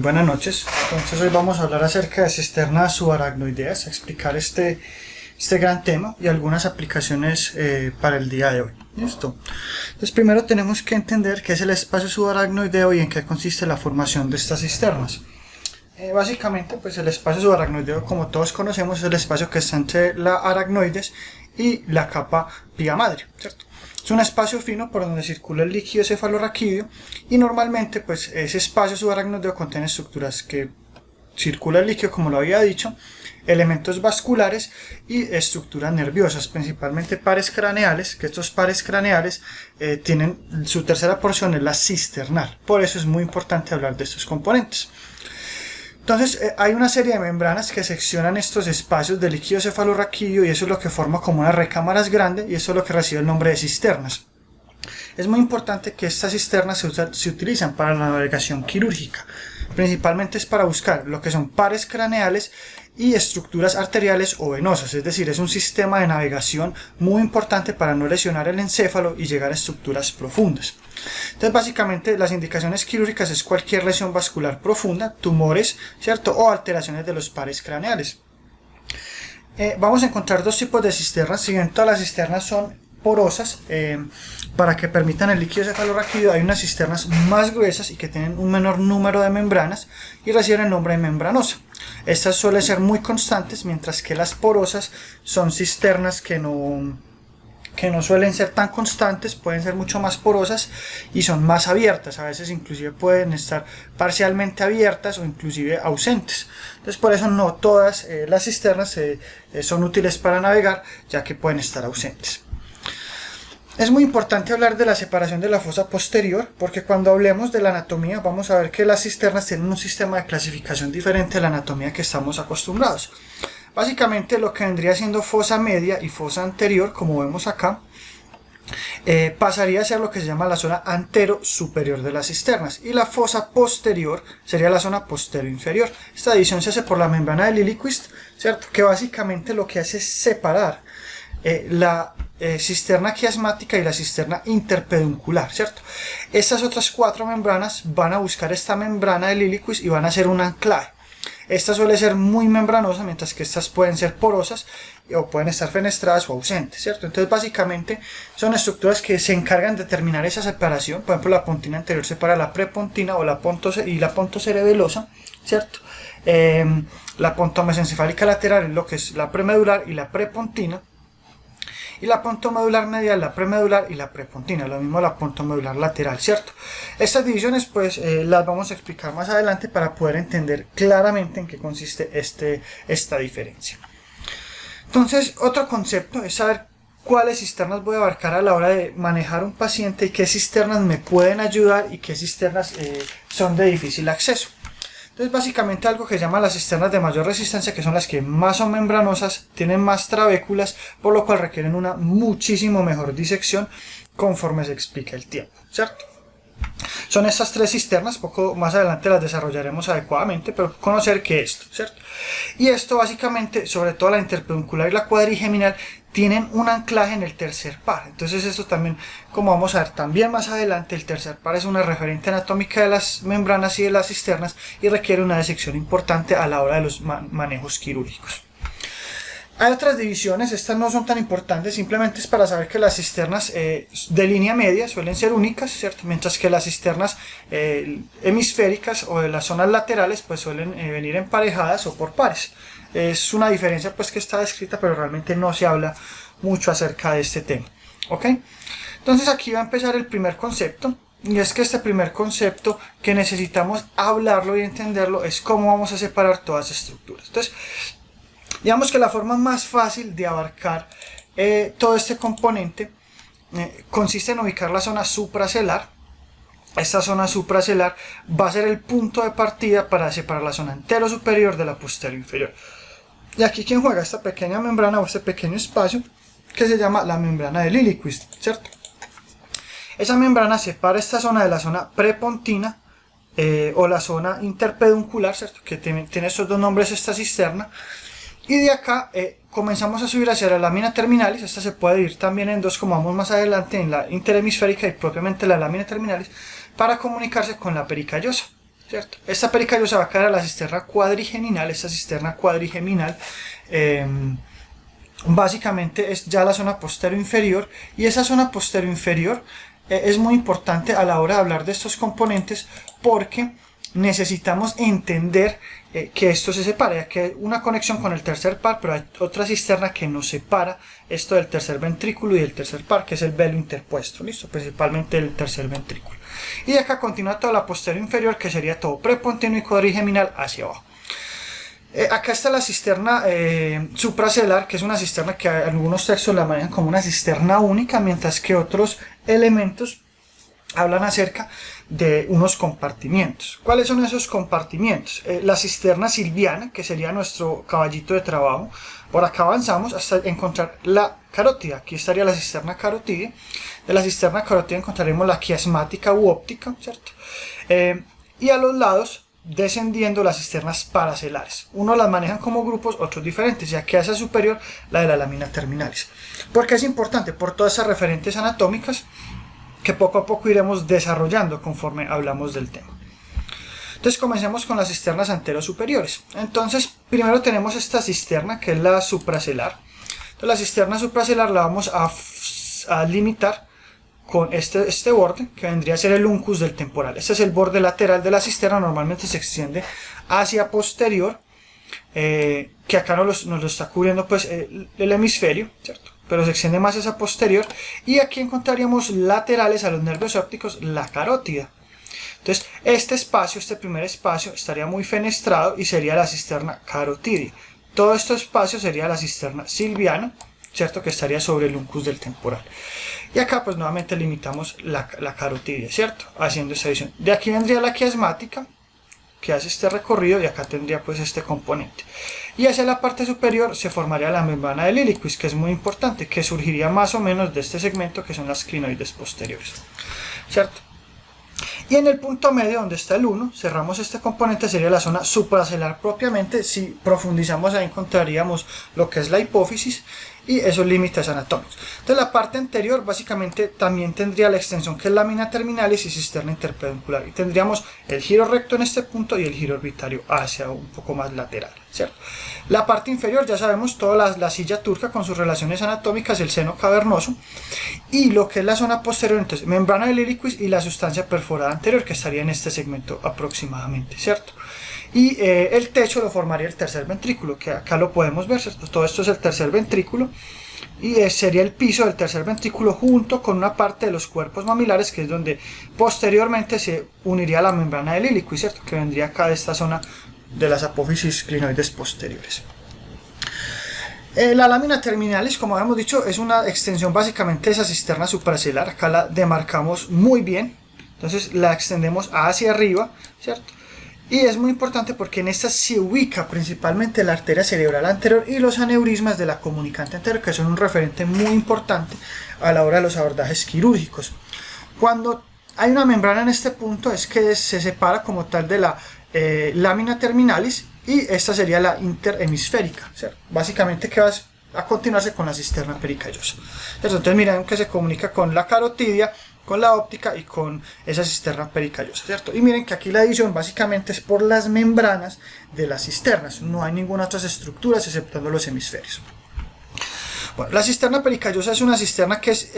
buenas noches. Entonces hoy vamos a hablar acerca de cisternas subaracnoideas, explicar este gran tema y algunas aplicaciones para el día de hoy. ¿Listo? Entonces primero tenemos que entender qué es el espacio subaracnoideo y en qué consiste la formación de estas cisternas. Básicamente, pues el espacio subaracnoideo, como todos conocemos, es el espacio que está entre la aracnoides y la capa pía madre, ¿cierto? Es un espacio fino por donde circula el líquido cefalorraquídeo y normalmente pues ese espacio subaracnoideo contiene estructuras que circula el líquido, como lo había dicho, elementos vasculares y estructuras nerviosas, principalmente pares craneales, que estos pares craneales tienen su tercera porción es la cisternal. Por eso es muy importante hablar de estos componentes. Entonces hay una serie de membranas que seccionan estos espacios de líquido cefalorraquídeo y eso es lo que forma como unas recámaras grandes y eso es lo que recibe el nombre de cisternas. Es muy importante que estas cisternas se utilizan para la navegación quirúrgica. Principalmente es para buscar lo que son pares craneales y estructuras arteriales o venosas, es decir, es un sistema de navegación muy importante para no lesionar el encéfalo y llegar a estructuras profundas. Entonces básicamente las indicaciones quirúrgicas es cualquier lesión vascular profunda, tumores, ¿cierto? O alteraciones de los pares craneales. Vamos a encontrar dos tipos de cisternas, si bien todas las cisternas son porosas, para que permitan el líquido cefalorraquídeo, hay unas cisternas más gruesas y que tienen un menor número de membranas y reciben el nombre de membranosa. Estas suelen ser muy constantes, mientras que las porosas son cisternas que no suelen ser tan constantes, pueden ser mucho más porosas y son más abiertas, a veces inclusive pueden estar parcialmente abiertas o inclusive ausentes. Entonces por eso no todas las cisternas son útiles para navegar, ya que pueden estar ausentes. Es muy importante hablar de la separación de la fosa posterior, porque cuando hablemos de la anatomía vamos a ver que las cisternas tienen un sistema de clasificación diferente a la anatomía que estamos acostumbrados. Básicamente lo que vendría siendo fosa media y fosa anterior, como vemos acá, pasaría a ser lo que se llama la zona antero-superior de las cisternas, y la fosa posterior sería la zona postero-inferior. Esta división se hace por la membrana de Liljeqvist, ¿cierto? Que básicamente lo que hace es separar la cisterna quiasmática y la cisterna interpeduncular, ¿cierto? Estas otras cuatro membranas van a buscar esta membrana de Liljeqvist y van a hacer un anclaje. Esta suele ser muy membranosa, mientras que estas pueden ser porosas o pueden estar fenestradas o ausentes, ¿cierto? Entonces básicamente son estructuras que se encargan de determinar esa separación. Por ejemplo, la pontina anterior separa la prepontina o la pontocerebelosa, ¿cierto? La pontomesencefálica lateral es lo que es la premedular y la prepontina. Y la pontomedular medial, la premedular y la prepontina, lo mismo la pontomedular lateral, ¿cierto? Estas divisiones pues las vamos a explicar más adelante para poder entender claramente en qué consiste esta diferencia. Entonces, otro concepto es saber cuáles cisternas voy a abarcar a la hora de manejar un paciente y qué cisternas me pueden ayudar y qué cisternas son de difícil acceso. Entonces básicamente algo que se llama las cisternas de mayor resistencia, que son las que más son membranosas, tienen más trabéculas, por lo cual requieren una muchísimo mejor disección conforme se explica el tiempo, ¿cierto? Son estas tres cisternas, poco más adelante las desarrollaremos adecuadamente, pero conocer qué es esto, ¿cierto? Y esto básicamente, sobre todo la interpeduncular y la cuadrigeminal, tienen un anclaje en el tercer par. Entonces esto también, como vamos a ver también más adelante, el tercer par es una referente anatómica de las membranas y de las cisternas y requiere una disección importante a la hora de los manejos quirúrgicos. Hay otras divisiones, estas no son tan importantes, simplemente es para saber que las cisternas de línea media suelen ser únicas, ¿cierto? Mientras que las cisternas hemisféricas o de las zonas laterales pues suelen venir emparejadas o por pares. Es una diferencia pues que está descrita, pero realmente no se habla mucho acerca de este tema, ¿ok? Entonces aquí va a empezar el primer concepto, y es que este primer concepto que necesitamos hablarlo y entenderlo es cómo vamos a separar todas las estructuras. Entonces, digamos que la forma más fácil de abarcar todo este componente consiste en ubicar la zona supracelar. Esta zona supracelar va a ser el punto de partida para separar la zona antero-superior de la posterior-inferior. Y aquí quien juega esta pequeña membrana o este pequeño espacio que se llama la membrana de Liljeqvist, ¿cierto? Esa membrana separa esta zona de la zona prepontina o la zona interpeduncular, ¿cierto? Que tiene estos dos nombres esta cisterna. Y de acá comenzamos a subir hacia la lámina terminalis. Esta se puede dividir también en dos, como vamos más adelante, en la interhemisférica y propiamente la lámina terminalis, para comunicarse con la pericallosa. ¿cierto? Esta pericallosa va a caer a la cisterna cuadrigeminal. Esta cisterna cuadrigeminal básicamente es ya la zona postero inferior, y esa zona postero inferior es muy importante a la hora de hablar de estos componentes, porque necesitamos entender que esto se separa, ya que hay una conexión con el tercer par, pero hay otra cisterna que nos separa esto del tercer ventrículo y del tercer par, que es el velo interpuesto, listo, principalmente el tercer ventrículo. Y de acá continúa toda la posterior inferior, que sería todo prepontino y cuadrigeminal hacia abajo. Acá está la cisterna supracelular, que es una cisterna que algunos textos la manejan como una cisterna única, mientras que otros elementos hablan acerca de unos compartimientos. ¿Cuáles son esos compartimientos? La cisterna silviana, que sería nuestro caballito de trabajo. Por acá avanzamos hasta encontrar la carótida. Aquí estaría la cisterna carótida. De la cisterna carótida encontraremos la quiasmática u óptica, ¿cierto? Y a los lados, descendiendo, las cisternas paracelares. Unos las manejan como grupos, otros diferentes, ya que a esa superior, la de la lámina terminalis. ¿Por qué es importante? Por todas esas referentes anatómicas que poco a poco iremos desarrollando conforme hablamos del tema. Entonces comencemos con las cisternas anterosuperiores. Entonces primero tenemos esta cisterna, que es la supracelular. Entonces la cisterna supracelular la vamos a limitar con este borde, que vendría a ser el uncus del temporal. Este es el borde lateral de la cisterna, normalmente se extiende hacia posterior, que acá nos lo está cubriendo pues el hemisferio, ¿cierto? Pero se extiende más hacia posterior, y aquí encontraríamos laterales a los nervios ópticos la carótida. Entonces este primer espacio estaría muy fenestrado y sería la cisterna carotidia. Todo este espacio sería la cisterna silviana, ¿cierto? Que estaría sobre el uncus del temporal. Y acá pues nuevamente limitamos la carotidia, ¿cierto? Haciendo esta división. De aquí vendría la quiasmática, que hace este recorrido, y acá tendría pues este componente. Y hacia la parte superior se formaría la membrana del iliquis, que es muy importante, que surgiría más o menos de este segmento, que son las clinoides posteriores, ¿cierto? Y en el punto medio, donde está el 1, cerramos este componente, sería la zona supracelular propiamente. Si profundizamos ahí encontraríamos lo que es la hipófisis y esos límites anatómicos. Entonces la parte anterior básicamente también tendría la extensión, que es lámina terminalis y cisterna interpeduncular, y tendríamos el giro recto en este punto y el giro orbitario hacia un poco más lateral, ¿cierto? La parte inferior ya sabemos toda la silla turca con sus relaciones anatómicas, el seno cavernoso, y lo que es la zona posterior, entonces membrana del iliquis y la sustancia perforada anterior, que estaría en este segmento aproximadamente, ¿cierto? Y el techo lo formaría el tercer ventrículo, que acá lo podemos ver, ¿cierto? Todo esto es el tercer ventrículo, y sería el piso del tercer ventrículo junto con una parte de los cuerpos mamilares, que es donde posteriormente se uniría la membrana del iliquis, ¿cierto? Que vendría acá de esta zona de las apófisis clinoides posteriores. La lámina terminalis, como habíamos dicho, es una extensión básicamente de esa cisterna supracelular. Acá la demarcamos muy bien, entonces la extendemos hacia arriba, ¿cierto? Y es muy importante porque en esta se ubica principalmente la arteria cerebral anterior y los aneurismas de la comunicante anterior, que son un referente muy importante a la hora de los abordajes quirúrgicos. Cuando hay una membrana en este punto es que se separa como tal de la lámina terminalis, y esta sería la interhemisférica, ¿cierto? Básicamente que va a continuarse con la cisterna pericallosa, ¿cierto? Entonces miren que se comunica con la carotidia, con la óptica y con esa cisterna pericallosa, ¿cierto? Y miren que aquí la división básicamente es por las membranas de las cisternas, no hay ninguna otras estructuras exceptuando los hemisferios. Bueno, la cisterna pericallosa es una cisterna que es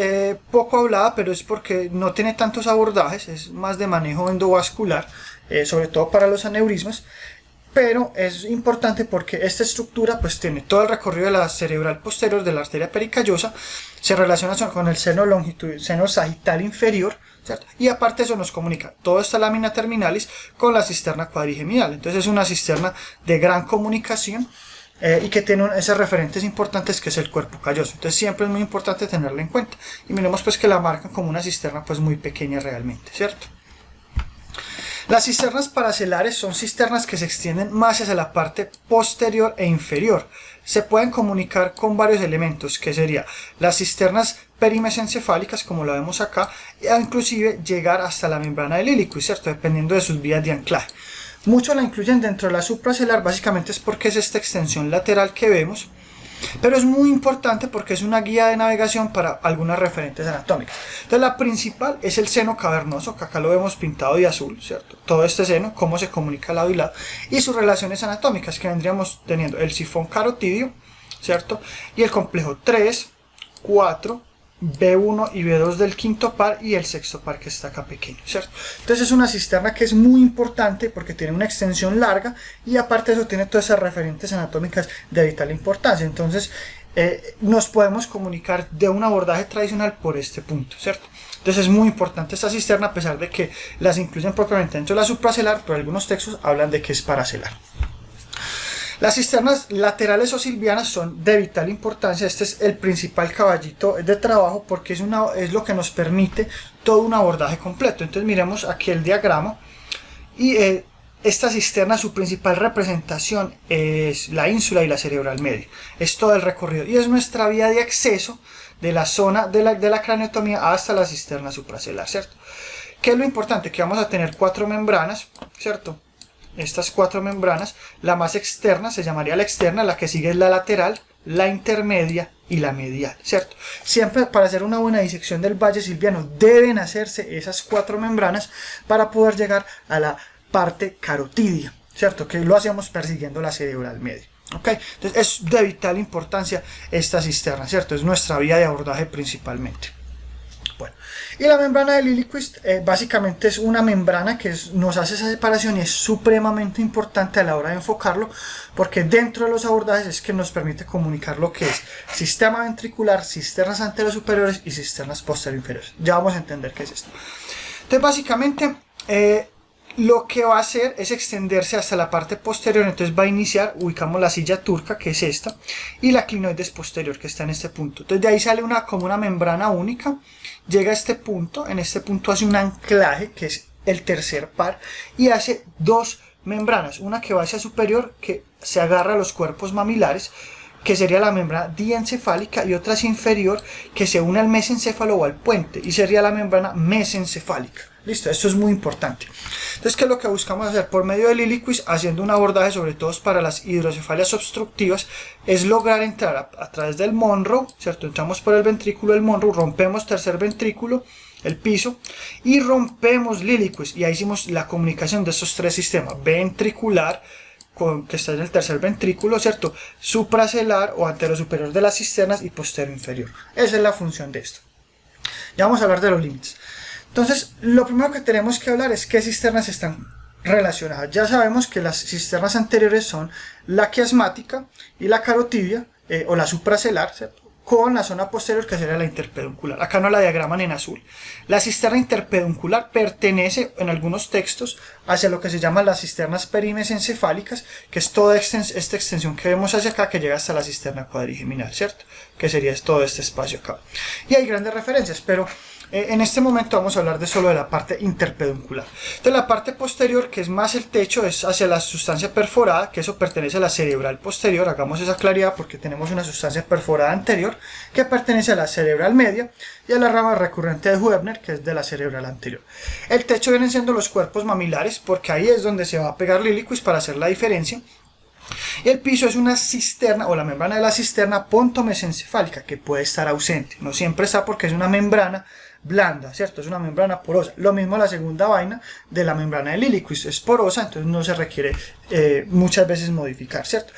poco hablada, pero es porque no tiene tantos abordajes, es más de manejo endovascular, sobre todo para los aneurismas. Pero es importante porque esta estructura pues tiene todo el recorrido de la cerebral posterior de la arteria pericallosa, se relaciona con el seno seno sagital inferior, ¿cierto? Y aparte eso nos comunica toda esta lámina terminalis con la cisterna cuadrigeminal. Entonces es una cisterna de gran comunicación y que tiene esos referentes importantes, que es el cuerpo calloso. Entonces siempre es muy importante tenerla en cuenta. Y miremos pues que la marcan como una cisterna pues muy pequeña realmente, ¿cierto? Las cisternas paracelares son cisternas que se extienden más hacia la parte posterior e inferior. Se pueden comunicar con varios elementos, que serían las cisternas perimesencefálicas, como la vemos acá, e inclusive llegar hasta la membrana del iliquis, ¿cierto? Dependiendo de sus vías de anclaje. Muchos la incluyen dentro de la supracelular, básicamente es porque es esta extensión lateral que vemos, pero es muy importante porque es una guía de navegación para algunas referentes anatómicas. Entonces la principal es el seno cavernoso, que acá lo vemos pintado de azul, ¿cierto? Todo este seno, cómo se comunica lado y lado, y sus relaciones anatómicas, que vendríamos teniendo el sifón carotidio, ¿cierto? Y el complejo 3, 4, B1 y B2 del quinto par y el sexto par que está acá pequeño, ¿cierto? Entonces es una cisterna que es muy importante porque tiene una extensión larga y aparte de eso tiene todas esas referentes anatómicas de vital importancia. Entonces nos podemos comunicar de un abordaje tradicional por este punto, ¿cierto? Entonces es muy importante esta cisterna, a pesar de que las incluyen propiamente dentro de la supracelar, pero algunos textos hablan de que es paracelar. Las cisternas laterales o silvianas son de vital importancia. Este es el principal caballito de trabajo porque es lo que nos permite todo un abordaje completo. Entonces miremos aquí el diagrama y esta cisterna, su principal representación es la ínsula y la cerebral media. Es todo el recorrido y es nuestra vía de acceso de la zona de la craneotomía hasta la cisterna supracelar, ¿cierto? ¿Qué es lo importante? Que vamos a tener 4 membranas, ¿cierto? Estas 4 membranas, la más externa se llamaría la externa, la que sigue es la lateral, la intermedia y la medial, ¿cierto? Siempre para hacer una buena disección del valle silviano deben hacerse esas 4 membranas para poder llegar a la parte carotidia, ¿cierto? Que lo hacemos persiguiendo la cerebral media, ¿ok? Entonces es de vital importancia esta cisterna, ¿cierto? Es nuestra vía de abordaje principalmente. Bueno, y la membrana de Liljeqvist básicamente es una membrana que nos hace esa separación y es supremamente importante a la hora de enfocarlo porque dentro de los abordajes es que nos permite comunicar lo que es sistema ventricular, cisternas anterosuperiores y cisternas posteriores. Ya vamos a entender qué es esto. Entonces básicamente lo que va a hacer es extenderse hasta la parte posterior. Entonces va a iniciar, ubicamos la silla turca, que es esta, y la clinoides posterior, que está en este punto. Entonces de ahí sale como una membrana única, llega a este punto, en este punto hace un anclaje, que es el tercer par, y hace 2 membranas, una que va hacia superior, que se agarra a los cuerpos mamilares, que sería la membrana diencefálica, y otra hacia inferior, que se une al mesencéfalo o al puente, y sería la membrana mesencefálica. Listo, esto es muy importante. Entonces, ¿qué es lo que buscamos hacer? Por medio de Liljeqvist, haciendo un abordaje sobre todo para las hidrocefalias obstructivas, es lograr entrar a través del Monroe, ¿cierto? Entramos por el ventrículo del Monroe, rompemos tercer ventrículo, el piso, y rompemos Liljeqvist, y ahí hicimos la comunicación de estos 3 sistemas, ventricular, que está en el tercer ventrículo, ¿cierto? Supracelar o anterosuperior de las cisternas y posterior inferior. Esa es la función de esto. Ya vamos a hablar de los límites. Entonces, lo primero que tenemos que hablar es qué cisternas están relacionadas. Ya sabemos que las cisternas anteriores son la quiasmática y la carotidia, o la supracelar, ¿cierto? Con la zona posterior que sería la interpeduncular. Acá no la diagraman en azul. La cisterna interpeduncular pertenece en algunos textos hacia lo que se llaman las cisternas perimesencefálicas, que es toda esta extensión que vemos hacia acá que llega hasta la cisterna cuadrigeminal, ¿cierto? Que sería todo este espacio acá. Y hay grandes referencias, pero en este momento vamos a hablar solo de la parte interpeduncular. Entonces la parte posterior, que es más el techo, es hacia la sustancia perforada, que eso pertenece a la cerebral posterior. Hagamos esa claridad porque tenemos una sustancia perforada anterior que pertenece a la cerebral media y a la rama recurrente de Huebner, que es de la cerebral anterior. El techo vienen siendo los cuerpos mamilares porque ahí es donde se va a pegar Liljeqvist para hacer la diferencia. Y el piso es una cisterna o la membrana de la cisterna pontomesencefálica que puede estar ausente. No siempre está porque es una membrana blanda, ¿cierto? Es una membrana porosa. Lo mismo la segunda vaina de la membrana de Liljeqvist, es porosa, entonces no se requiere muchas veces modificar, ¿cierto?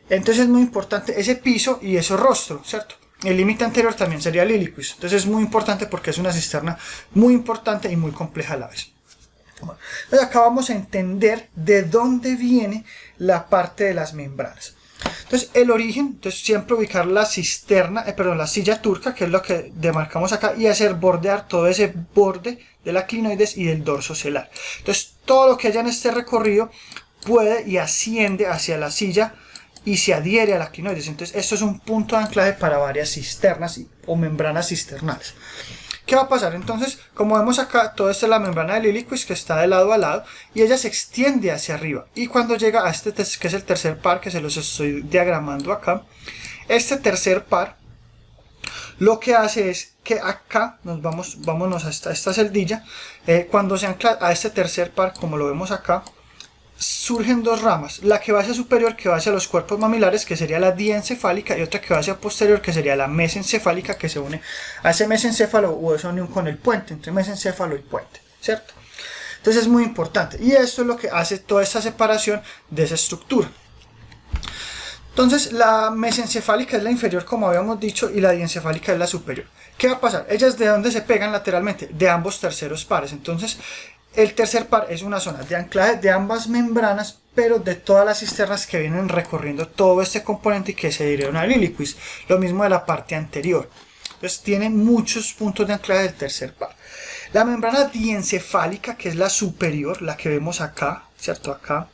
Entonces es muy importante ese piso y ese rostro, ¿cierto? El límite anterior también sería Liljeqvist, entonces es muy importante porque es una cisterna muy importante y muy compleja a la vez. Bueno, entonces acá vamos a entender de dónde viene la parte de las membranas. Entonces el origen, entonces siempre ubicar la cisterna, la silla turca, que es lo que demarcamos acá, y hacer bordear todo ese borde de la clinoides y del dorso celar. Entonces todo lo que haya en este recorrido puede y asciende hacia la silla y se adhiere a la clinoides. Entonces esto es un punto de anclaje para varias cisternas o membranas cisternales. ¿Qué va a pasar? Entonces, como vemos acá, todo esto es la membrana de Liljeqvist que está de lado a lado y ella se extiende hacia arriba. Y cuando llega a este, que es el tercer par, que se los estoy diagramando acá, este tercer par lo que hace es que acá, vámonos a esta celdilla, cuando se ancla a este tercer par, como lo vemos acá, surgen dos ramas, la que va hacia superior, que va hacia los cuerpos mamilares, que sería la diencefálica, y otra que va hacia posterior, que sería la mesencefálica, que se une a ese mesencéfalo o esa unión con el puente, entre mesencéfalo y puente, ¿cierto? Entonces es muy importante, y esto es lo que hace toda esta separación de esa estructura. Entonces la mesencefálica es la inferior, como habíamos dicho, y la diencefálica es la superior. ¿Qué va a pasar? Ellas de dónde se pegan lateralmente, de ambos terceros pares. Entonces el tercer par es una zona de anclaje de ambas membranas, pero de todas las cisternas que vienen recorriendo todo este componente y que se adhirieron al iliquis. Lo mismo de la parte anterior. Entonces tiene muchos puntos de anclaje del tercer par. La membrana diencefálica, que es la superior, la que vemos acá, ¿cierto? Acá,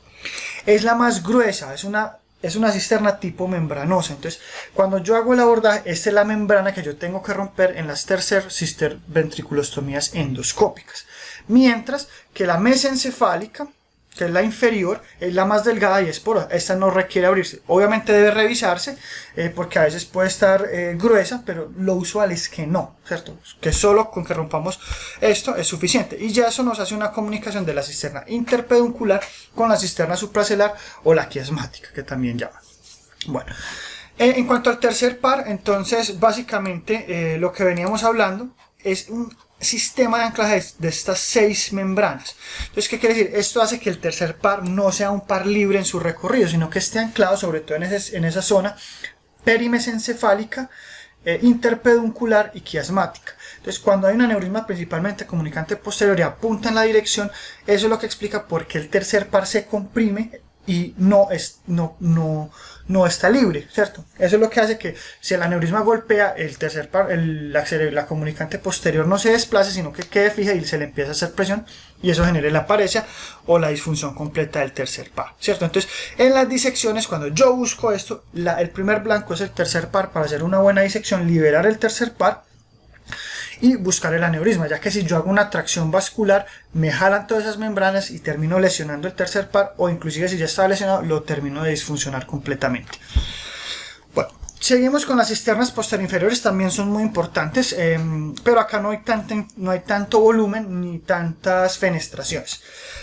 es la más gruesa, es una cisterna tipo membranosa. Entonces, cuando yo hago el abordaje, esta es la membrana que yo tengo que romper en las tercer cister ventriculostomías endoscópicas. Mientras que la mesencefálica, que es la inferior, es la más delgada y es porosa. Esta no requiere abrirse. Obviamente debe revisarse porque a veces puede estar gruesa, pero lo usual es que no, ¿cierto? Que solo con que rompamos esto es suficiente. Y ya eso nos hace una comunicación de la cisterna interpeduncular con la cisterna supracelular o la quiasmática, que también llaman. Bueno, en cuanto al tercer par, entonces básicamente lo que veníamos hablando es un sistema de anclaje de estas 6 membranas. Entonces, ¿qué quiere decir? Esto hace que el tercer par no sea un par libre en su recorrido, sino que esté anclado sobre todo en esa zona perimesencefálica, interpeduncular y quiasmática. Entonces, cuando hay un aneurisma principalmente comunicante posterior y apunta en la dirección, eso es lo que explica por qué el tercer par se comprime y no está libre, ¿cierto? Eso es lo que hace que si el aneurisma golpea el tercer par, la comunicante posterior no se desplace, sino que quede fija y se le empieza a hacer presión y eso genera la paresia o la disfunción completa del tercer par, ¿cierto? Entonces, en las disecciones, cuando yo busco esto, el primer blanco es el tercer par para hacer una buena disección, liberar el tercer par y buscar el aneurisma, ya que si yo hago una tracción vascular me jalan todas esas membranas y termino lesionando el tercer par, o inclusive si ya estaba lesionado lo termino de disfuncionar completamente. Bueno, seguimos con las cisternas posterinferiores, también son muy importantes, pero acá no hay tanto volumen ni tantas fenestraciones.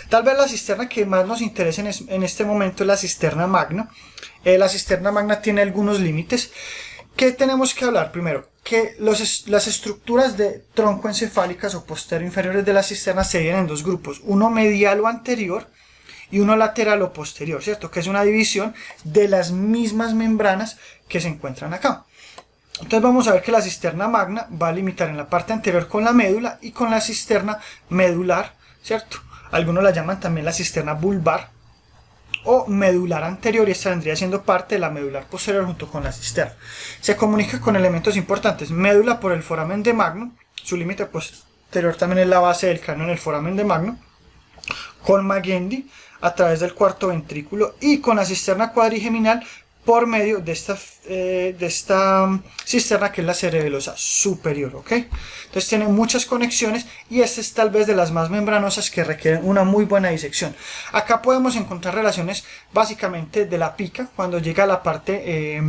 Tal vez la cisterna que más nos interesa en este momento es la cisterna magna. La cisterna magna tiene algunos límites. ¿Qué tenemos que hablar? Primero, que las estructuras de tronco encefálicas o posterior-inferiores de la cisterna se dividen en dos grupos, uno medial o anterior y uno lateral o posterior, ¿cierto? Que es una división de las mismas membranas que se encuentran acá. Entonces vamos a ver que la cisterna magna va a limitar en la parte anterior con la médula y con la cisterna medular, ¿cierto? Algunos la llaman también la cisterna vulvar o medular anterior, y esta vendría siendo parte de la medular posterior junto con la cisterna. Se comunica con elementos importantes: médula por el foramen de magno, su límite posterior también es la base del cráneo en el foramen de magno, con Magendie a través del cuarto ventrículo y con la cisterna cuadrigeminal por medio de esta cisterna que es la cerebelosa superior, ¿ok? Entonces tiene muchas conexiones y esta es tal vez de las más membranosas que requieren una muy buena disección. Acá podemos encontrar relaciones básicamente de la pica cuando llega a la parte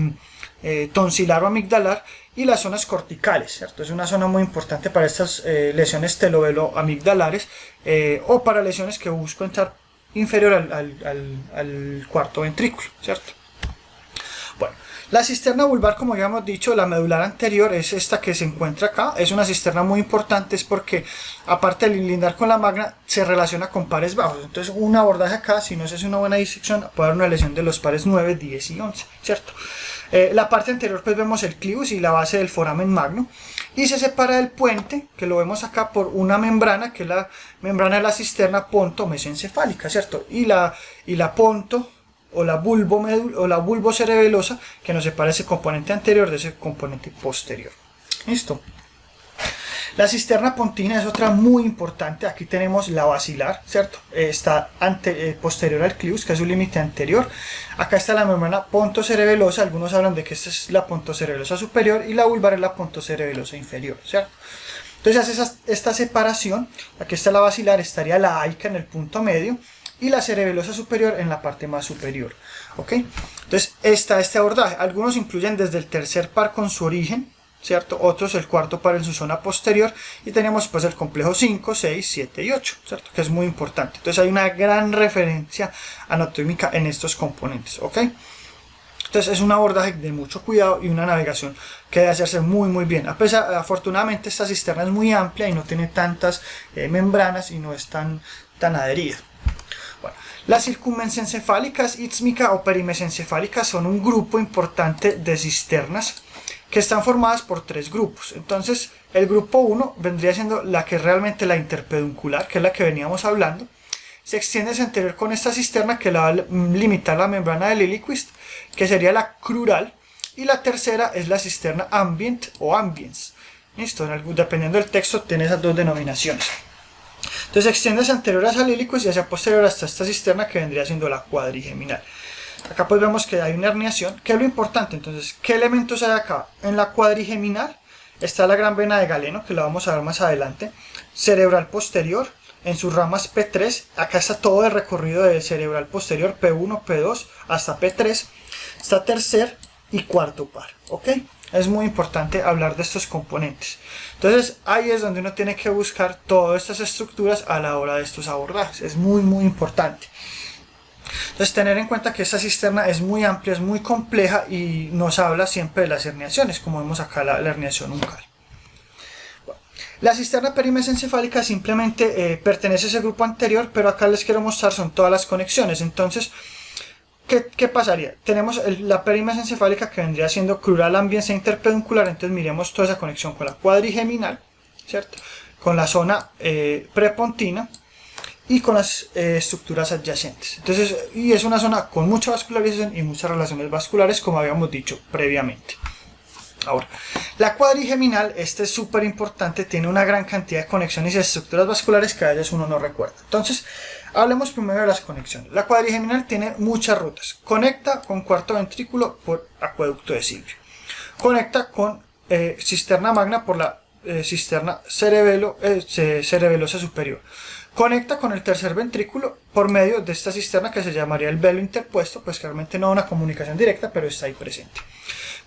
tonsilar o amigdalar y las zonas corticales, ¿cierto? Es una zona muy importante para estas lesiones telovelo-amigdalares o para lesiones que busco entrar inferior al cuarto ventrículo, ¿cierto? Bueno, la cisterna vulvar, como ya hemos dicho, la medular anterior es esta que se encuentra acá. Es una cisterna muy importante, es porque aparte de lindar con la magna, se relaciona con pares bajos. Entonces un abordaje acá, si no se hace una buena disección, puede haber una lesión de los pares 9, 10 y 11, ¿cierto? La parte anterior pues vemos el clivus y la base del foramen magno. Y se separa del puente, que lo vemos acá, por una membrana, que es la membrana de la cisterna ponto-mesencefálica, ¿cierto? Y la ponto o la bulbo cerebelosa, que nos separa ese componente anterior de ese componente posterior. Listo. La cisterna pontina es otra muy importante. Aquí tenemos la basilar, ¿cierto? Está posterior al clivus, que es su límite anterior. Acá está la membrana pontocerebelosa. Algunos hablan de que esta es la pontocerebelosa superior y la vulvar es la pontocerebelosa inferior, ¿cierto? Entonces hace esta separación. Aquí está la basilar, estaría la aica en el punto medio y la cerebelosa superior en la parte más superior, ¿ok? Entonces está este abordaje. Algunos incluyen desde el tercer par con su origen, ¿cierto? Otros el cuarto par en su zona posterior y tenemos pues el complejo 5, 6, 7 y 8, ¿cierto? Que es muy importante. Entonces hay una gran referencia anatómica en estos componentes, ¿ok? Entonces es un abordaje de mucho cuidado y una navegación que debe hacerse muy bien. Afortunadamente esta cisterna es muy amplia y no tiene tantas membranas y no es tan adherida. Bueno, las circunmesencefálicas, ítmica o perimesencefálicas son un grupo importante de cisternas que están formadas por tres grupos. Entonces el grupo 1 vendría siendo la que es realmente la interpeduncular, que es la que veníamos hablando. Se extiende hacia anterior con esta cisterna que la va a limitar la membrana del Liliequist, que sería la crural, y la tercera es la cisterna ambient o ambiens. ¿Listo? Dependiendo del texto tiene esas dos denominaciones. Entonces se extiende hacia anterior hacia el Liliequist y hacia posterior hasta esta cisterna que vendría siendo la cuadrigeminal. Acá pues vemos que hay una herniación. ¿Qué es lo importante? Entonces, ¿qué elementos hay acá? En la cuadrigeminal está la gran vena de Galeno, que la vamos a ver más adelante, cerebral posterior, en sus ramas P3, acá está todo el recorrido del cerebral posterior, P1, P2, hasta P3, está tercer y cuarto par, ¿ok? Es muy importante hablar de estos componentes. Entonces ahí es donde uno tiene que buscar todas estas estructuras a la hora de estos abordajes, es muy importante. Entonces tener en cuenta que esta cisterna es muy amplia, es muy compleja y nos habla siempre de las herniaciones, como vemos acá la herniación uncal. La cisterna perimesencefálica simplemente pertenece a ese grupo anterior, pero acá les quiero mostrar son todas las conexiones. Entonces, ¿qué pasaría? Tenemos la perimesencefálica que vendría siendo crural, ambiens e interpeduncular. Entonces miremos toda esa conexión con la cuadrigeminal, ¿cierto? Con la zona prepontina y con las estructuras adyacentes. Entonces, y es una zona con mucha vascularización y muchas relaciones vasculares, como habíamos dicho previamente. Ahora, la cuadrigeminal, este es súper importante, tiene una gran cantidad de conexiones y estructuras vasculares que a veces uno no recuerda. Entonces, hablemos primero de las conexiones. La cuadrigeminal tiene muchas rutas. Conecta con cuarto ventrículo por acueducto de Silvio. Conecta con cisterna magna por la cisterna cerebelosa superior. Conecta con el tercer ventrículo por medio de esta cisterna que se llamaría el velo interpuesto, pues claramente no una comunicación directa, pero está ahí presente.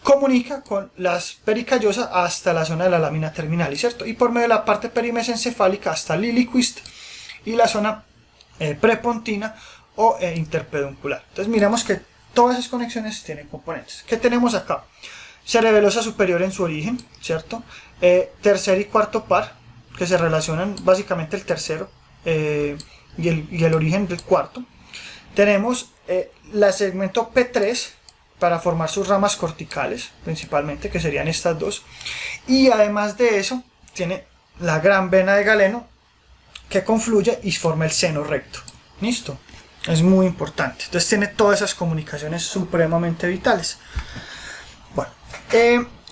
Comunica con las pericallosas hasta la zona de la lámina terminal, ¿cierto? Y por medio de la parte perimesencefálica hasta el Liliequist y la zona prepontina o interpeduncular. Entonces miramos que todas esas conexiones tienen componentes. ¿Qué tenemos acá? Cerebelosa superior en su origen, ¿cierto? Tercer y cuarto par, que se relacionan básicamente el tercero y el origen del cuarto. Tenemos el segmento P3 para formar sus ramas corticales, principalmente, que serían estas dos. Y además de eso, tiene la gran vena de Galeno, que confluye y forma el seno recto. ¿Listo? Es muy importante. Entonces tiene todas esas comunicaciones supremamente vitales. Bueno,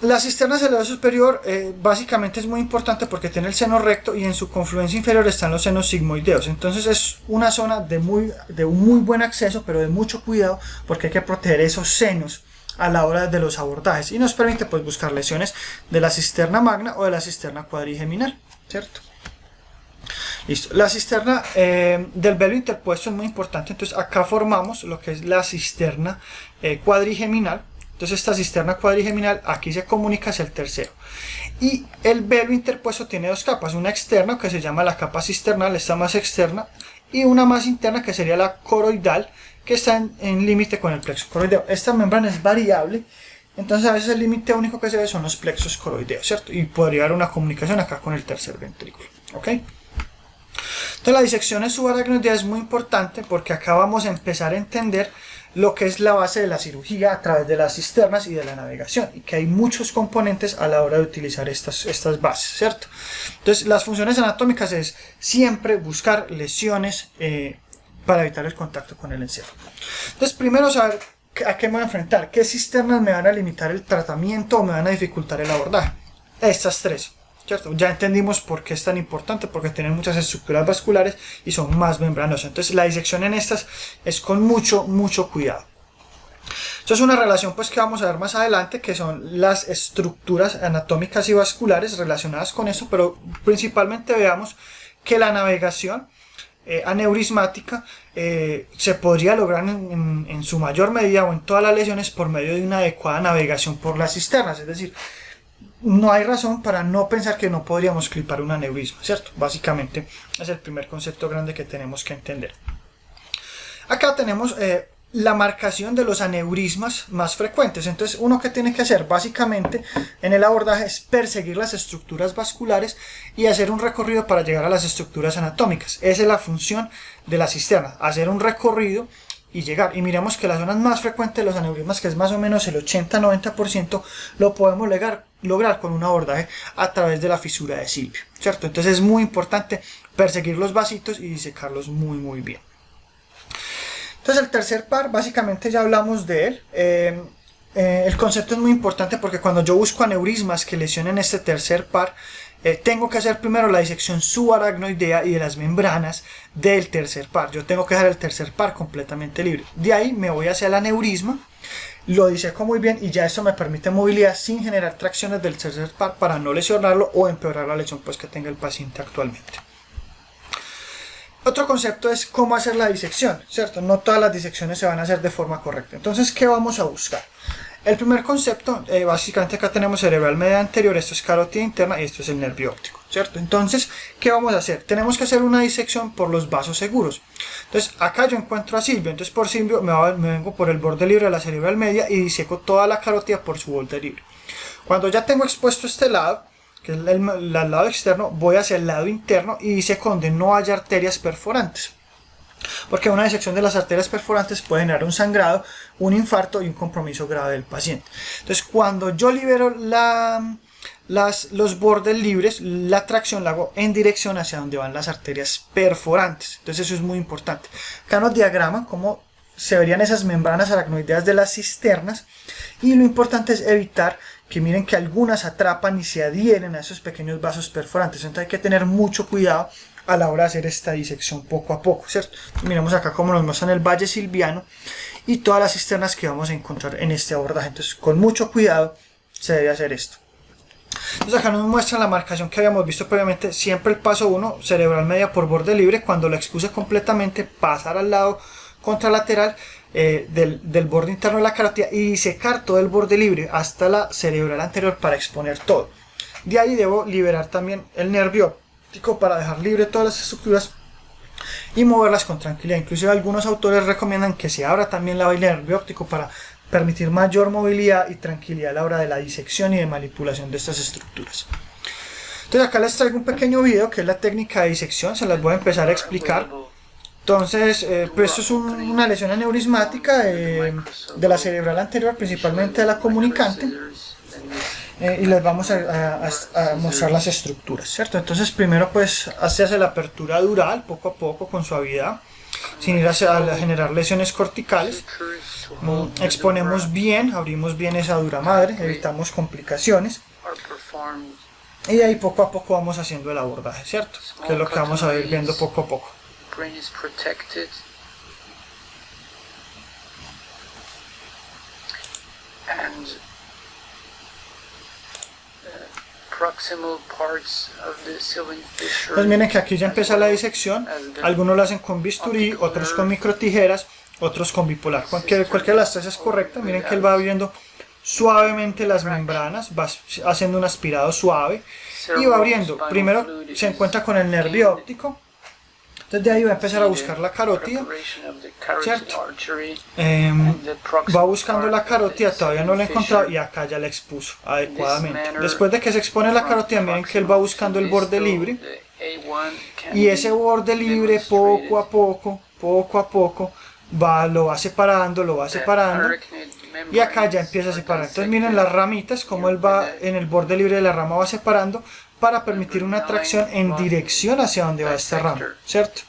la cisterna cerebrosa superior básicamente es muy importante porque tiene el seno recto y en su confluencia inferior están los senos sigmoideos. Entonces es una zona de un muy buen acceso, pero de mucho cuidado porque hay que proteger esos senos a la hora de los abordajes y nos permite pues buscar lesiones de la cisterna magna o de la cisterna cuadrigeminal, ¿cierto? Listo. La cisterna del velo interpuesto es muy importante. Entonces acá formamos lo que es la cisterna cuadrigeminal. Entonces esta cisterna cuadrigeminal aquí se comunica hacia el tercero. Y el velo interpuesto tiene dos capas. Una externa que se llama la capa cisternal, esta más externa. Y una más interna que sería la coroidal, que está en límite con el plexo coroideo. Esta membrana es variable. Entonces a veces el límite único que se ve son los plexos coroideos, ¿cierto? Y podría haber una comunicación acá con el tercer ventrículo. ¿Ok? Entonces la disección subaracnoidea es muy importante porque acá vamos a empezar a entender lo que es la base de la cirugía a través de las cisternas y de la navegación, y que hay muchos componentes a la hora de utilizar estas bases, ¿cierto? Entonces las funciones anatómicas es siempre buscar lesiones para evitar el contacto con el encéfalo. Entonces primero saber a qué me voy a enfrentar, qué cisternas me van a limitar el tratamiento o me van a dificultar el abordaje. Estas tres, ¿cierto? Ya entendimos por qué es tan importante, porque tienen muchas estructuras vasculares y son más membranosas. Entonces la disección en estas es con mucho cuidado. Esto es una relación pues que vamos a ver más adelante, que son las estructuras anatómicas y vasculares relacionadas con eso, pero principalmente veamos que la navegación aneurismática se podría lograr en su mayor medida o en todas las lesiones por medio de una adecuada navegación por las cisternas, es decir, no hay razón para no pensar que no podríamos clipar un aneurisma, ¿cierto? Básicamente es el primer concepto grande que tenemos que entender. Acá tenemos la marcación de los aneurismas más frecuentes. Entonces, uno que tiene que hacer básicamente en el abordaje es perseguir las estructuras vasculares y hacer un recorrido para llegar a las estructuras anatómicas. Esa es la función de la cisterna, hacer un recorrido y llegar. Y miremos que las zonas más frecuentes de los aneurismas, que es más o menos el 80-90%, lo podemos lograr con un abordaje a través de la fisura de Silvio, ¿cierto? Entonces es muy importante perseguir los vasitos y disecarlos muy bien. Entonces el tercer par, básicamente ya hablamos de él. El concepto es muy importante porque cuando yo busco aneurismas que lesionen este tercer par, tengo que hacer primero la disección subaracnoidea y de las membranas del tercer par. Yo tengo que dejar el tercer par completamente libre. De ahí me voy hacia el aneurisma, lo diseco muy bien y ya esto me permite movilidad sin generar tracciones del tercer par para no lesionarlo o empeorar la lesión pues, que tenga el paciente actualmente. Otro concepto es cómo hacer la disección, ¿cierto? No todas las disecciones se van a hacer de forma correcta. Entonces, ¿qué vamos a buscar? El primer concepto, básicamente acá tenemos cerebral media anterior, esto es carótida interna y esto es el nervio óptico, ¿cierto? Entonces, ¿qué vamos a hacer? Tenemos que hacer una disección por los vasos seguros. Entonces, acá yo encuentro a Silvio, entonces por Silvio me vengo por el borde libre de la cerebral media y diseco toda la carótida por su borde libre. Cuando ya tengo expuesto este lado, que es el lado externo, voy hacia el lado interno y diseco donde no haya arterias perforantes. Porque una disección de las arterias perforantes puede generar un sangrado, un infarto y un compromiso grave del paciente. Entonces, cuando yo libero los bordes libres, la tracción la hago en dirección hacia donde van las arterias perforantes. Entonces, eso es muy importante. Acá nos diagraman cómo se verían esas membranas aracnoideas de las cisternas. Y lo importante es evitar que miren que algunas atrapan y se adhieren a esos pequeños vasos perforantes. Entonces hay que tener mucho cuidado a la hora de hacer esta disección poco a poco, ¿cierto? Miremos acá cómo nos muestran el valle silviano y todas las cisternas que vamos a encontrar en este abordaje. Entonces con mucho cuidado se debe hacer esto. Entonces acá nos muestra la marcación que habíamos visto previamente. Siempre el paso 1, cerebral media por borde libre. Cuando lo expuse completamente, pasar al lado contralateral del borde interno de la carótida y disecar todo el borde libre hasta la cerebral anterior para exponer todo. De ahí debo liberar también el nervio óptico para dejar libre todas las estructuras y moverlas con tranquilidad. Inclusive algunos autores recomiendan que se abra también la vaina del nervio óptico para permitir mayor movilidad y tranquilidad a la hora de la disección y de manipulación de estas estructuras. Entonces acá les traigo un pequeño video que es la técnica de disección, se las voy a empezar a explicar. Entonces, pues esto es una lesión aneurismática de la cerebral anterior, principalmente de la comunicante, y les vamos a mostrar las estructuras, ¿cierto? Entonces, primero pues se hace la apertura dural, poco a poco, con suavidad, sin ir a generar lesiones corticales. Exponemos bien, abrimos bien esa dura madre, evitamos complicaciones. Y de ahí poco a poco vamos haciendo el abordaje, ¿cierto? Que es lo que vamos a ir viendo poco a poco. Brain is protected and proximal parts of the ceiling fissure. Pues miren que aquí ya empieza la disección. Algunos lo hacen con bisturí, otros con microtijeras, otros con bipolar. Cualquiera de las tres es correcta. Miren que él va abriendo suavemente las membranas, va haciendo un aspirado suave y va abriendo. Primero se encuentra con el nervio óptico. Entonces de ahí va a empezar a buscar la carótida, ¿cierto? Va buscando la carótida, todavía no la he encontrado y acá ya la expuso adecuadamente. Después de que se expone la carótida, miren que él va buscando el borde libre y ese borde libre poco a poco lo va separando y acá ya empieza a separar. Entonces miren las ramitas, como él va en el borde libre de la rama va separando para permitir una tracción en dirección hacia donde va esta rama, ¿cierto?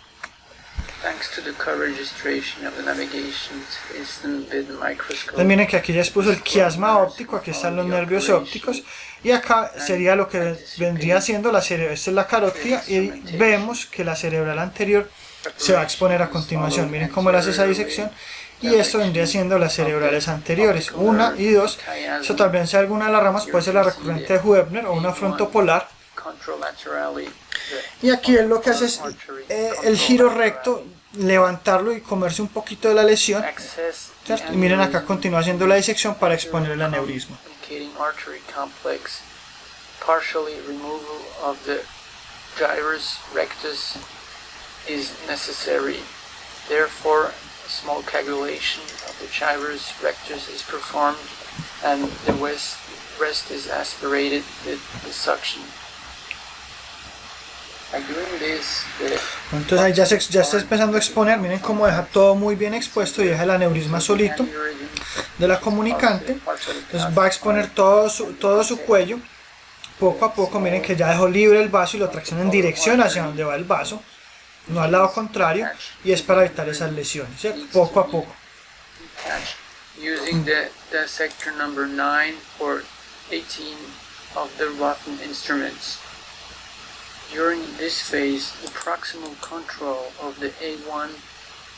Entonces miren que aquí ya expuso el quiasma óptico, aquí están los nervios ópticos y acá sería lo que vendría siendo esta es la carótida y vemos que la cerebral anterior se va a exponer a continuación. Miren cómo él hace esa disección. Y esto vendría siendo las cerebrales anteriores, 1 y 2. Eso también sea alguna de las ramas, puede ser la recurrente de Huebner o una frontopolar. Y aquí él lo que hace es el giro recto, levantarlo y comerse un poquito de la lesión, ¿cierto? Y miren acá continúa haciendo la disección para exponer el aneurisma. partially removal of the gyrus rectus is necessary. Therefore, a small coagulation of the gyrus rectus is performed and the rest is aspirated with the suction. By doing this, Entonces ahí ya está empezando a exponer, miren cómo deja todo muy bien expuesto y deja el aneurisma solito de la comunicante. Entonces va a exponer todo su cuello, poco a poco, miren que ya dejó libre el vaso y lo tracciona en dirección hacia donde va el vaso, no al lado contrario, y es para evitar esas lesiones, ¿cierto? Poco a poco. Using the dissector number 9 or 18 of the Rothman instruments. During this phase, the proximal control of the A1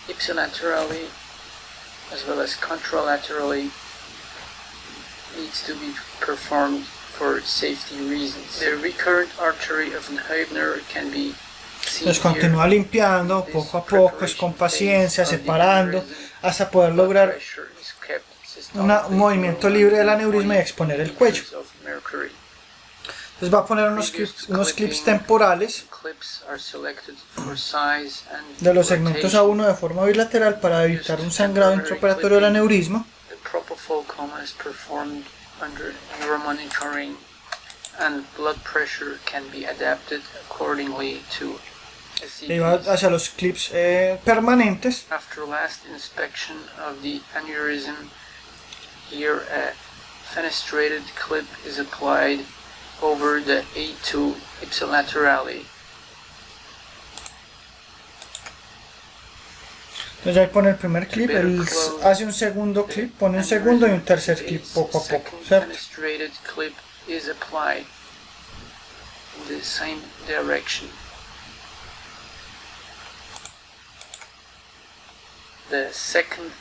ipsilaterally as well as contralaterally needs to be performed for safety reasons. The recurrent artery of Neubner can be seen Entonces continúa limpiando poco a poco, es con paciencia, separando, hasta poder lograr un movimiento libre del aneurisma y exponer el cuello. Entonces va a poner unos clips temporales de los segmentos A1 de forma bilateral para evitar un sangrado intraoperatorio del aneurisma. Y va hacia los clips permanentes. After last inspection of the aneurysm, here a fenestrated clip is applied over the A2 ipsilaterally. Entonces ahí pone el primer clip, él hace un segundo clip, pone un segundo y un tercer clip poco a poco, ¿cierto? Fenestrated clip is applied in the same direction. The second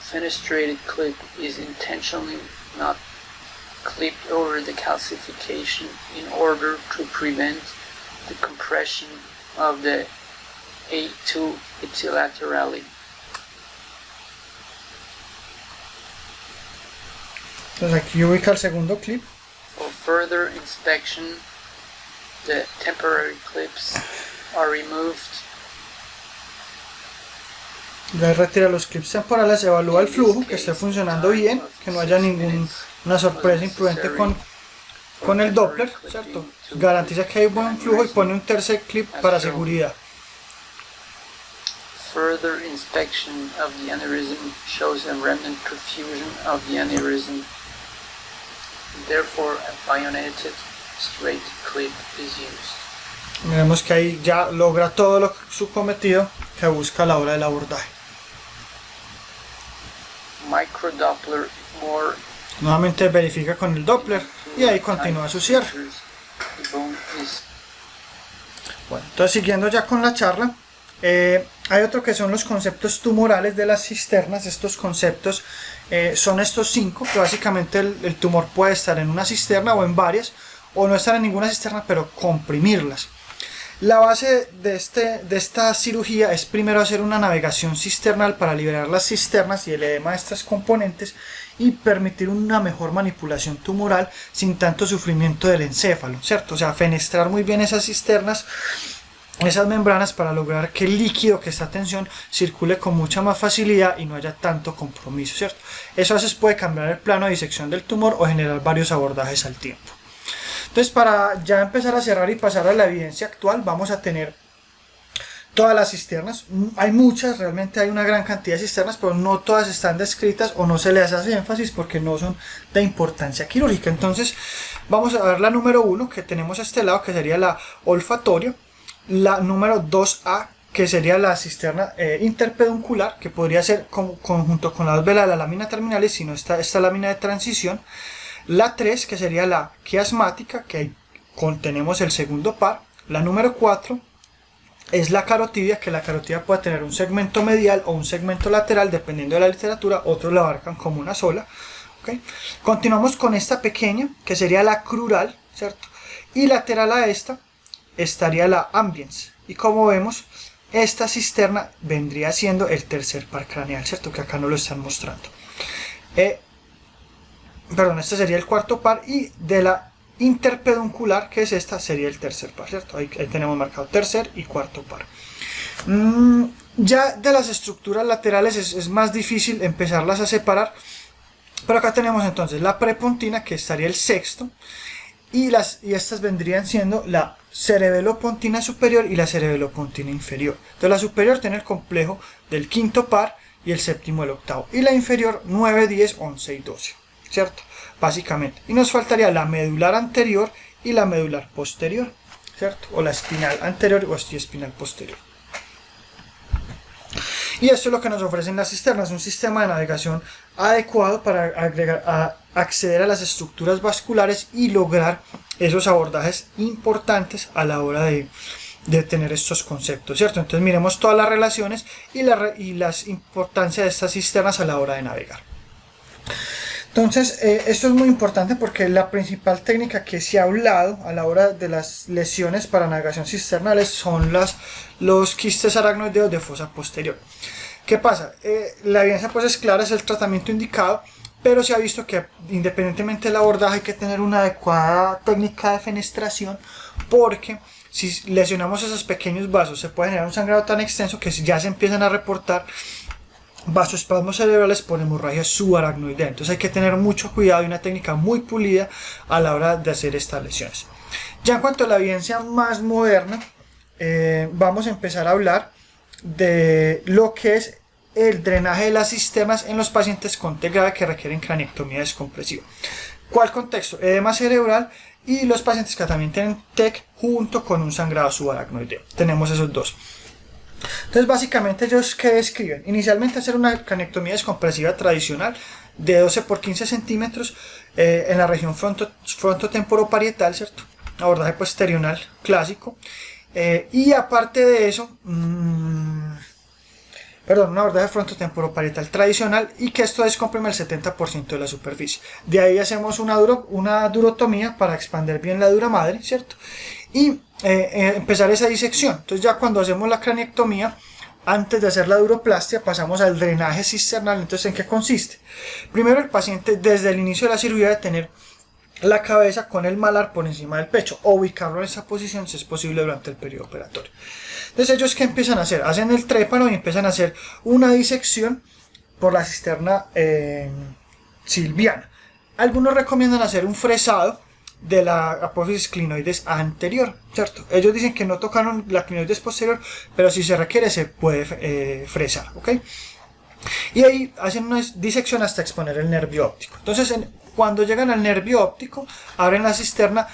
fenestrated clip is intentionally not clipped over the calcification in order to prevent the compression of the A2 ipsilaterally. Entonces aquí ubica el segundo clip. For further inspection, the temporary clips are removed. Ya retira los clips temporales, evalúa el flujo, que esté funcionando bien, que no haya ninguna sorpresa imprudente con el Doppler, ¿cierto? Garantiza que hay buen flujo y pone un tercer clip para seguridad. Further inspection of the aneurysm shows a remnant perfusion of the aneurysm. Therefore, a bayoneted straight clip is used. Vemos que ahí ya logra todo su cometido que busca a la hora del abordaje. Microdoppler or Nuevamente verifica con el Doppler y ahí continúa su cierre. Bueno, entonces siguiendo ya con la charla, hay otro que son los conceptos tumorales de las cisternas. Estos conceptos son estos 5, que básicamente el tumor puede estar en una cisterna o en varias, o no estar en ninguna cisterna, pero comprimirlas. La base de esta cirugía es primero hacer una navegación cisternal para liberar las cisternas y el edema de estas componentes y permitir una mejor manipulación tumoral sin tanto sufrimiento del encéfalo, ¿cierto? O sea, fenestrar muy bien esas cisternas, esas membranas, para lograr que el líquido que está a tensión circule con mucha más facilidad y no haya tanto compromiso, ¿cierto? Eso a veces puede cambiar el plano de disección del tumor o generar varios abordajes al tiempo. Entonces, para ya empezar a cerrar y pasar a la evidencia actual, vamos a tener todas las cisternas. Hay muchas, realmente hay una gran cantidad de cisternas, pero no todas están descritas o no se les hace énfasis porque no son de importancia quirúrgica. Entonces, vamos a ver la número 1 que tenemos a este lado, que sería la olfatoria. La número 2A, que sería la cisterna interpeduncular, que podría ser conjunto con las velas de la lámina terminalis, si no está esta lámina de transición. La 3, que sería la quiasmática, que ahí contenemos el segundo par. La número 4 es la carotidia, que la carotidia puede tener un segmento medial o un segmento lateral, dependiendo de la literatura. Otros la abarcan como una sola. ¿Okay? Continuamos con esta pequeña, que sería la crural, ¿cierto? Y lateral a esta estaría la ambiens. Y como vemos, esta cisterna vendría siendo el tercer par craneal, ¿cierto? Que acá no lo están mostrando. Este sería el cuarto par, y de la interpeduncular, que es esta, sería el tercer par, ¿cierto? Ahí tenemos marcado tercer y cuarto par. Ya de las estructuras laterales es más difícil empezarlas a separar, pero acá tenemos entonces la prepontina, que estaría el sexto, y estas vendrían siendo la cerebelopontina superior y la cerebelopontina inferior. Entonces la superior tiene el complejo del quinto par y el séptimo el octavo, y la inferior 9, 10, 11 y 12, ¿cierto? Básicamente. Y nos faltaría la medular anterior y la medular posterior, ¿cierto? O la espinal anterior o espinal posterior. Y esto es lo que nos ofrecen las cisternas, un sistema de navegación adecuado para acceder a las estructuras vasculares y lograr esos abordajes importantes a la hora de tener estos conceptos, ¿cierto? Entonces miremos todas las relaciones y las importancias de estas cisternas a la hora de navegar. Entonces, esto es muy importante porque la principal técnica que se ha hablado a la hora de las lesiones para navegación cisternales son los quistes aracnoideos de fosa posterior. ¿Qué pasa? La evidencia pues es clara, es el tratamiento indicado, pero se ha visto que independientemente del abordaje hay que tener una adecuada técnica de fenestración, porque si lesionamos esos pequeños vasos se puede generar un sangrado tan extenso que ya se empiezan a reportar vasoespasmos cerebrales por hemorragia subaracnoidea. Entonces hay que tener mucho cuidado y una técnica muy pulida a la hora de hacer estas lesiones. Ya en cuanto a la evidencia más moderna, vamos a empezar a hablar de lo que es el drenaje de las cisternas en los pacientes con TEC grave que requieren craniectomía descompresiva. ¿Cuál contexto? Edema cerebral y los pacientes que también tienen TEC junto con un sangrado subaracnoideo. Tenemos esos dos. Entonces básicamente ellos ¿qué describen? Inicialmente hacer una craniectomía descompresiva tradicional de 12 por 15 centímetros en la región frontotemporoparietal, ¿cierto? Abordaje posterior clásico. Y aparte de eso, un abordaje frontotemporoparietal tradicional y que esto descomprime el 70% de la superficie. De ahí hacemos una durotomía para expandir bien la dura madre, ¿cierto? Y empezar esa disección. Entonces ya cuando hacemos la craniectomía, antes de hacer la duroplastia, pasamos al drenaje cisternal. Entonces, ¿en qué consiste? Primero, el paciente desde el inicio de la cirugía debe tener la cabeza con el malar por encima del pecho, o ubicarlo en esa posición si es posible durante el periodo operatorio. Entonces ellos ¿qué empiezan a hacer? Hacen el trépano y empiezan a hacer una disección por la cisterna silviana. Algunos recomiendan hacer un fresado de la apófisis clinoides anterior, ¿cierto? Ellos dicen que no tocaron la clinoides posterior, pero si se requiere se puede fresar, ¿ok? Y ahí hacen una disección hasta exponer el nervio óptico. Entonces cuando llegan al nervio óptico, abren la cisterna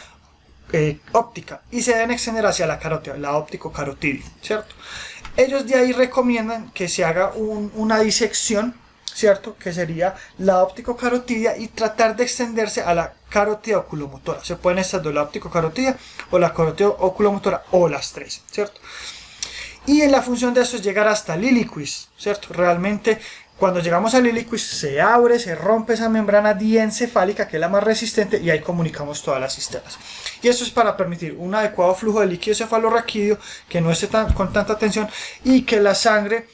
óptica y se deben extender hacia la carótida, la óptico-carotidia, ¿cierto? Ellos de ahí recomiendan que se haga una disección, ¿cierto? Que sería la óptico-carotidia y tratar de extenderse a la carótida oculomotora. Se pueden estas dos, la óptico-carotidia o la carótida oculomotora, o las tres, ¿cierto? Y en la función de esto es llegar hasta el iliquis, ¿cierto? Realmente cuando llegamos al iliquis se abre, se rompe esa membrana diencefálica que es la más resistente y ahí comunicamos todas las cisternas. Y esto es para permitir un adecuado flujo de líquido cefalorraquídeo que no esté con tanta tensión y que la sangre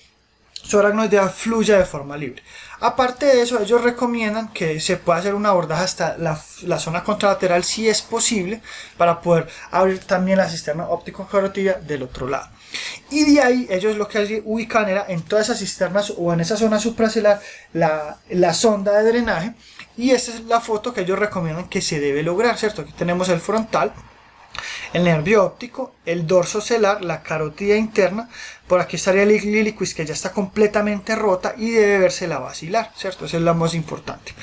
subaracnoidea fluya de forma libre. Aparte de eso, ellos recomiendan que se pueda hacer un abordaje hasta la zona contralateral si es posible, para poder abrir también la cisterna óptico-carotidia del otro lado. Y de ahí ellos lo que ubican era en todas esas cisternas o en esa zona supracelular la sonda de drenaje, y esta es la foto que ellos recomiendan que se debe lograr, ¿cierto? Aquí tenemos el frontal, el nervio óptico, el dorso celar, la carótida interna. Por aquí estaría el iliquis que ya está completamente rota y debe verse la basilar, ¿cierto? Esa es la más importante.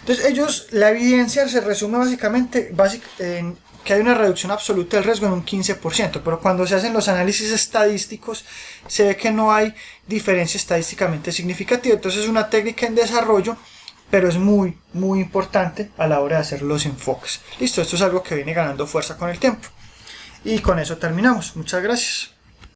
Entonces la evidencia se resume básicamente en que hay una reducción absoluta del riesgo en un 15%, pero cuando se hacen los análisis estadísticos se ve que no hay diferencia estadísticamente significativa. Entonces es una técnica en desarrollo, pero es muy importante a la hora de hacer los enfoques. Listo, esto es algo que viene ganando fuerza con el tiempo. Y con eso terminamos. Muchas gracias.